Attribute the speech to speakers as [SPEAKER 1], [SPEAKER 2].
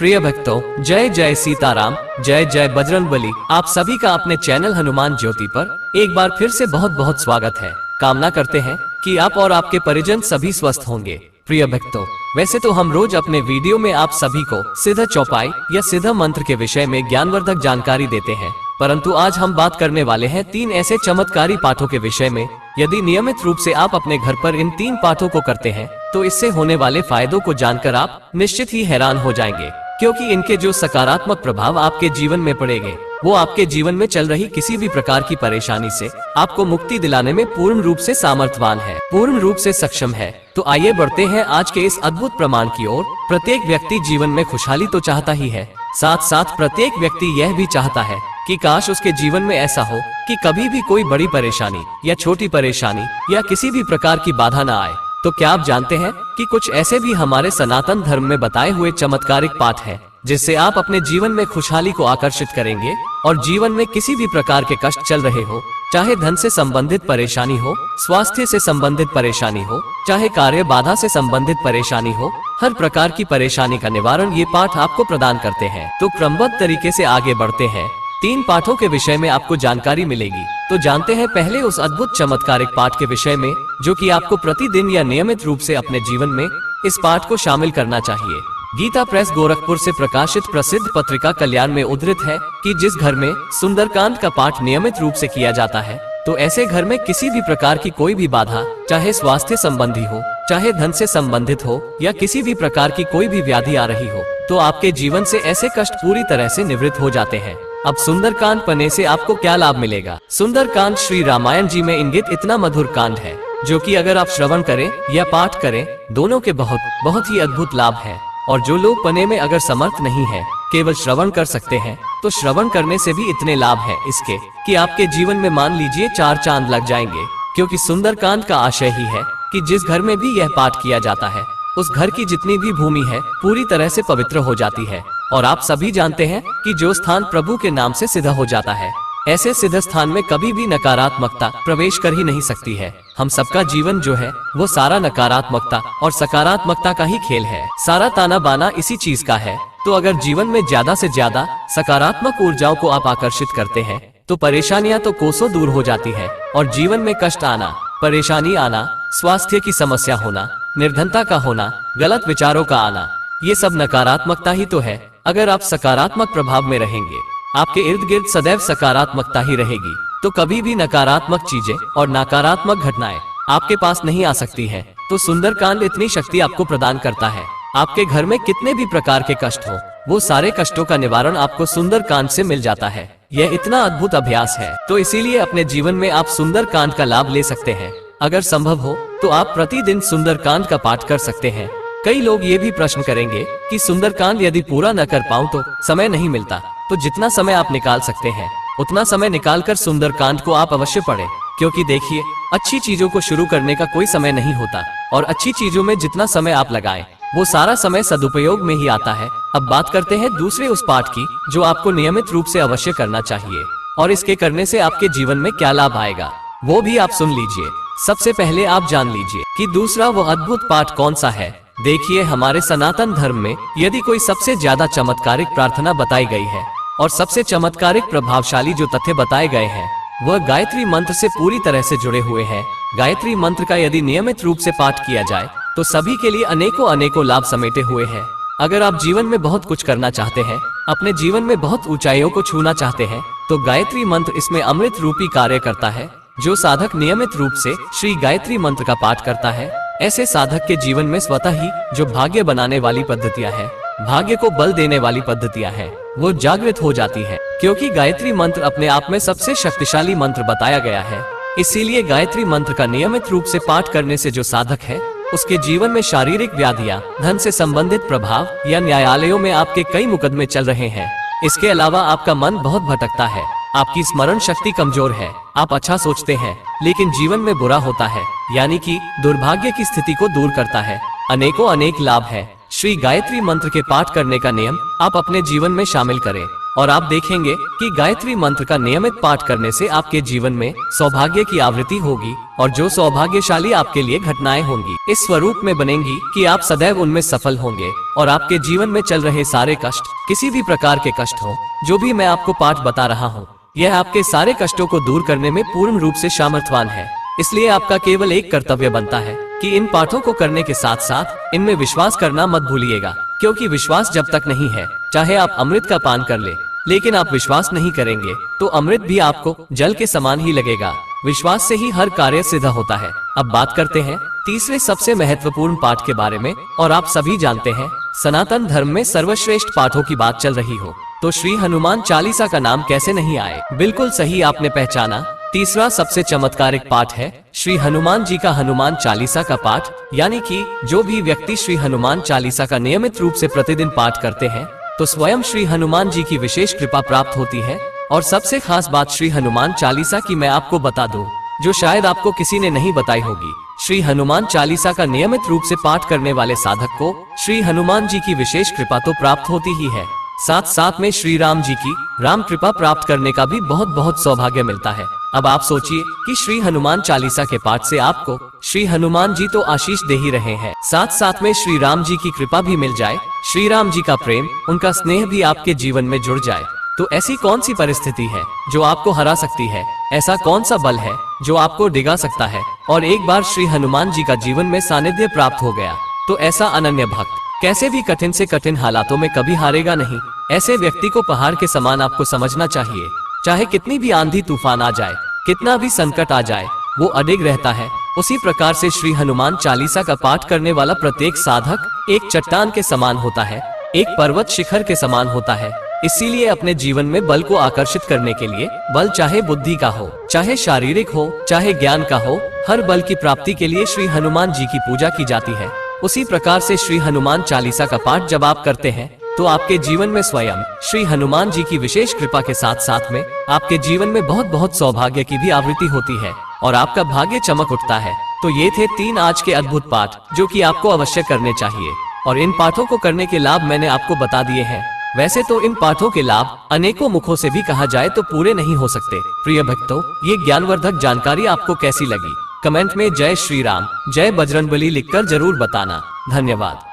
[SPEAKER 1] प्रिय भक्तों, जय जय सीताराम, जय जय बजरंगबली। आप सभी का अपने चैनल हनुमान ज्योति पर एक बार फिर से बहुत बहुत स्वागत है। कामना करते हैं कि आप और आपके परिजन सभी स्वस्थ होंगे। प्रिय भक्तों, वैसे तो हम रोज अपने वीडियो में आप सभी को सिद्ध चौपाई या सिद्ध मंत्र के विषय में ज्ञानवर्धक जानकारी देते हैं, परंतु आज हम बात करने वाले हैं 3 ऐसे चमत्कारी पाठों के विषय में। यदि नियमित रूप से आप अपने घर पर इन 3 पाठों को करते हैं तो इससे होने वाले फायदों को जानकर आप निश्चित ही हैरान हो जाएंगे, क्योंकि इनके जो सकारात्मक प्रभाव आपके जीवन में पड़ेंगे वो आपके जीवन में चल रही किसी भी प्रकार की परेशानी से आपको मुक्ति दिलाने में पूर्ण रूप से सामर्थ्यवान है, पूर्ण रूप से सक्षम है। तो आइए बढ़ते हैं आज के इस अद्भुत प्रमाण की ओर। प्रत्येक व्यक्ति जीवन में खुशहाली तो चाहता ही है, साथ साथ प्रत्येक व्यक्ति यह भी चाहता है कि काश उसके जीवन में ऐसा हो कि कभी भी कोई बड़ी परेशानी या छोटी परेशानी या किसी भी प्रकार की बाधा न आए। तो क्या आप जानते हैं कि कुछ ऐसे भी हमारे सनातन धर्म में बताए हुए चमत्कारिक पाठ हैं जिससे आप अपने जीवन में खुशहाली को आकर्षित करेंगे और जीवन में किसी भी प्रकार के कष्ट चल रहे हो, चाहे धन से संबंधित परेशानी हो, स्वास्थ्य से संबंधित परेशानी हो, चाहे कार्य बाधा से संबंधित परेशानी हो, हर प्रकार की परेशानी का निवारण ये पाठ आपको प्रदान करते हैं। तो क्रमबद्ध तरीके से आगे बढ़ते हैं। 3 पाठों के विषय में आपको जानकारी मिलेगी। तो जानते हैं पहले उस अद्भुत चमत्कारिक पाठ के विषय में जो कि आपको प्रतिदिन या नियमित रूप से अपने जीवन में इस पाठ को शामिल करना चाहिए। गीता प्रेस गोरखपुर से प्रकाशित प्रसिद्ध पत्रिका कल्याण में उद्धृत है कि जिस घर में सुंदरकांड का पाठ नियमित रूप से किया जाता है तो ऐसे घर में किसी भी प्रकार की कोई भी बाधा, चाहे स्वास्थ्य संबंधी हो, चाहे धन से संबंधित हो या किसी भी प्रकार की कोई भी व्याधि आ रही हो, तो आपके जीवन से ऐसे कष्ट पूरी तरह से निवृत्त हो जाते हैं। अब सुंदरकांड पढ़ने से आपको क्या लाभ मिलेगा? सुंदरकांड श्री रामायण जी में इंगित इतना मधुर कांड है जो कि अगर आप श्रवण करें या पाठ करें, दोनों के बहुत ही अद्भुत लाभ है। और जो लोग पढ़ने में अगर समर्थ नहीं है, केवल श्रवण कर सकते हैं, तो श्रवण करने से भी इतने लाभ है इसके कि आपके जीवन में मान लीजिए 4 चांद लग जाएंगे। क्योंकि सुंदरकांड का आशय ही है कि जिस घर में भी यह पाठ किया जाता है उस घर की जितनी भी भूमि है पूरी तरह से पवित्र हो जाती है। और आप सभी जानते हैं कि जो स्थान प्रभु के नाम से सिद्ध हो जाता है, ऐसे सिद्ध स्थान में कभी भी नकारात्मकता प्रवेश कर ही नहीं सकती है। हम सबका जीवन जो है वो सारा नकारात्मकता और सकारात्मकता का ही खेल है। सारा ताना बाना इसी चीज का है। तो अगर जीवन में ज्यादा से ज्यादा सकारात्मक ऊर्जाओं को आप आकर्षित करते हैं तो परेशानियां तो कोसों दूर हो जाती है और जीवन में कष्ट आना, परेशानी आना, स्वास्थ्य की समस्या होना, निर्धनता का होना, गलत विचारों का आना, ये सब नकारात्मकता ही तो है। अगर आप सकारात्मक प्रभाव में रहेंगे, आपके इर्द गिर्द सदैव सकारात्मकता ही रहेगी, तो कभी भी नकारात्मक चीजें और नकारात्मक घटनाएं आपके पास नहीं आ सकती हैं। तो सुंदरकांड इतनी शक्ति आपको प्रदान करता है। आपके घर में कितने भी प्रकार के कष्ट हो, वो सारे कष्टों का निवारण आपको सुंदरकांड से मिल जाता है। यह इतना अद्भुत अभ्यास है, तो इसीलिए अपने जीवन में आप सुंदरकांड का लाभ ले सकते हैं। अगर संभव हो तो आप प्रतिदिन सुंदरकांड का पाठ कर सकते हैं। कई लोग ये भी प्रश्न करेंगे कि सुंदरकांड यदि पूरा न कर पाऊं तो समय नहीं मिलता। तो जितना समय आप निकाल सकते हैं उतना समय निकालकर सुंदरकांड को आप अवश्य पढ़ें, क्योंकि देखिए, अच्छी चीजों को शुरू करने का कोई समय नहीं होता और अच्छी चीजों में जितना समय आप लगाएं वो सारा समय सदुपयोग में ही आता है। अब बात करते हैं दूसरे उस पाठ की जो आपको नियमित रूप से अवश्य करना चाहिए और इसके करने से आपके जीवन में क्या लाभ आएगा वो भी आप सुन लीजिए। सबसे पहले आप जान लीजिए कि दूसरा वो अद्भुत पाठ कौन सा है। देखिए, हमारे सनातन धर्म में यदि कोई सबसे ज्यादा चमत्कारिक प्रार्थना बताई गई है और सबसे चमत्कारिक प्रभावशाली जो तथ्य बताए गए हैं वह गायत्री मंत्र से पूरी तरह से जुड़े हुए हैं। गायत्री मंत्र का यदि नियमित रूप से पाठ किया जाए तो सभी के लिए अनेकों लाभ समेटे हुए हैं। अगर आप जीवन में बहुत कुछ करना चाहते हैं, अपने जीवन में बहुत ऊंचाइयों को छूना चाहते हैं, तो गायत्री मंत्र इसमें अमृत रूपी कार्य करता है। जो साधक नियमित रूप से श्री गायत्री मंत्र का पाठ करता है, ऐसे साधक के जीवन में स्वतः ही जो भाग्य बनाने वाली पद्धतियां हैं, भाग्य को बल देने वाली पद्धतियां हैं, वो जागृत हो जाती है। क्योंकि गायत्री मंत्र अपने आप में सबसे शक्तिशाली मंत्र बताया गया है, इसीलिए गायत्री मंत्र का नियमित रूप से पाठ करने से जो साधक है उसके जीवन में शारीरिक व्याधियां, धन से संबंधित प्रभाव या न्यायालयों में आपके कई मुकदमे चल रहे हैं। इसके अलावा आपका मन बहुत भटकता है, आपकी स्मरण शक्ति कमजोर है, आप अच्छा सोचते हैं लेकिन जीवन में बुरा होता है, यानी कि दुर्भाग्य की स्थिति को दूर करता है। अनेक लाभ है। श्री गायत्री मंत्र के पाठ करने का नियम आप अपने जीवन में शामिल करें और आप देखेंगे कि गायत्री मंत्र का नियमित पाठ करने से आपके जीवन में सौभाग्य की आवृत्ति होगी और जो सौभाग्यशाली आपके लिए घटनाएं होंगी इस स्वरूप में बनेंगी कि आप सदैव उनमें सफल होंगे और आपके जीवन में चल रहे सारे कष्ट, किसी भी प्रकार के कष्ट हो, जो भी मैं आपको पाठ बता रहा हूँ, यह आपके सारे कष्टों को दूर करने में पूर्ण रूप से सामर्थ्यवान है। इसलिए आपका केवल एक कर्तव्य बनता है कि इन पाठों को करने के साथ साथ इनमें विश्वास करना मत भूलिएगा, क्योंकि विश्वास जब तक नहीं है, चाहे आप अमृत का पान कर ले, लेकिन आप विश्वास नहीं करेंगे तो अमृत भी आपको जल के समान ही लगेगा। विश्वास से ही हर कार्य सिद्ध होता है। अब बात करते हैं तीसरे सबसे महत्वपूर्ण पाठ के बारे में। और आप सभी जानते हैं सनातन धर्म में सर्वश्रेष्ठ पाठों की बात चल रही हो तो श्री हनुमान चालीसा का नाम कैसे नहीं आए। बिल्कुल सही आपने पहचाना। तीसरा सबसे चमत्कारिक पाठ है श्री हनुमान जी का हनुमान चालीसा का पाठ, यानी कि जो भी व्यक्ति श्री हनुमान चालीसा का नियमित रूप से प्रतिदिन पाठ करते हैं तो स्वयं श्री हनुमान जी की विशेष कृपा प्राप्त होती है। और सबसे खास बात श्री हनुमान चालीसा की मैं आपको बता दूं, जो शायद आपको किसी ने नहीं बताई होगी। श्री हनुमान चालीसा का नियमित रूप से पाठ करने वाले साधक को श्री हनुमान जी की विशेष कृपा तो प्राप्त होती ही है, साथ साथ में श्री राम जी की राम कृपा प्राप्त करने का भी बहुत बहुत सौभाग्य मिलता है। अब आप सोचिए कि श्री हनुमान चालीसा के पाठ से आपको श्री हनुमान जी तो आशीष दे ही रहे हैं, साथ साथ में श्री राम जी की कृपा भी मिल जाए, श्री राम जी का प्रेम, उनका स्नेह भी आपके जीवन में जुड़ जाए। तो ऐसी कौन सी परिस्थिति है जो आपको हरा सकती है? ऐसा कौन सा बल है जो आपको डिगा सकता है? और एक बार श्री हनुमान जी का जीवन में सानिध्य प्राप्त हो गया तो ऐसा अनन्य भक्त कैसे भी कठिन से कठिन हालातों में कभी हारेगा नहीं। ऐसे व्यक्ति को पहाड़ के समान आपको समझना चाहिए। चाहे कितनी भी आंधी तूफान आ जाए, कितना भी संकट आ जाए, वो अडिग रहता है। उसी प्रकार से श्री हनुमान चालीसा का पाठ करने वाला प्रत्येक साधक एक चट्टान के समान होता है, एक पर्वत शिखर के समान होता है। इसीलिए अपने जीवन में बल को आकर्षित करने के लिए, बल चाहे बुद्धि का हो, चाहे शारीरिक हो, चाहे ज्ञान का हो, हर बल की प्राप्ति के लिए श्री हनुमान जी की पूजा की जाती है। उसी प्रकार से श्री हनुमान चालीसा का पाठ जब आप करते हैं तो आपके जीवन में स्वयं श्री हनुमान जी की विशेष कृपा के साथ साथ में आपके जीवन में बहुत बहुत सौभाग्य की भी आवृत्ति होती है और आपका भाग्य चमक उठता है। तो ये थे 3 आज के अद्भुत पाठ जो कि आपको अवश्य करने चाहिए और इन पाठों को करने के लाभ मैंने आपको बता दिए हैं। वैसे तो इन पाठों के लाभ अनेकों मुखों से भी कहा जाए तो पूरे नहीं हो सकते। प्रिय भक्तों, ये ज्ञानवर्धक जानकारी आपको कैसी लगी? कमेंट में जय श्री राम, जय बजरंगबली लिखकर जरूर बताना। धन्यवाद।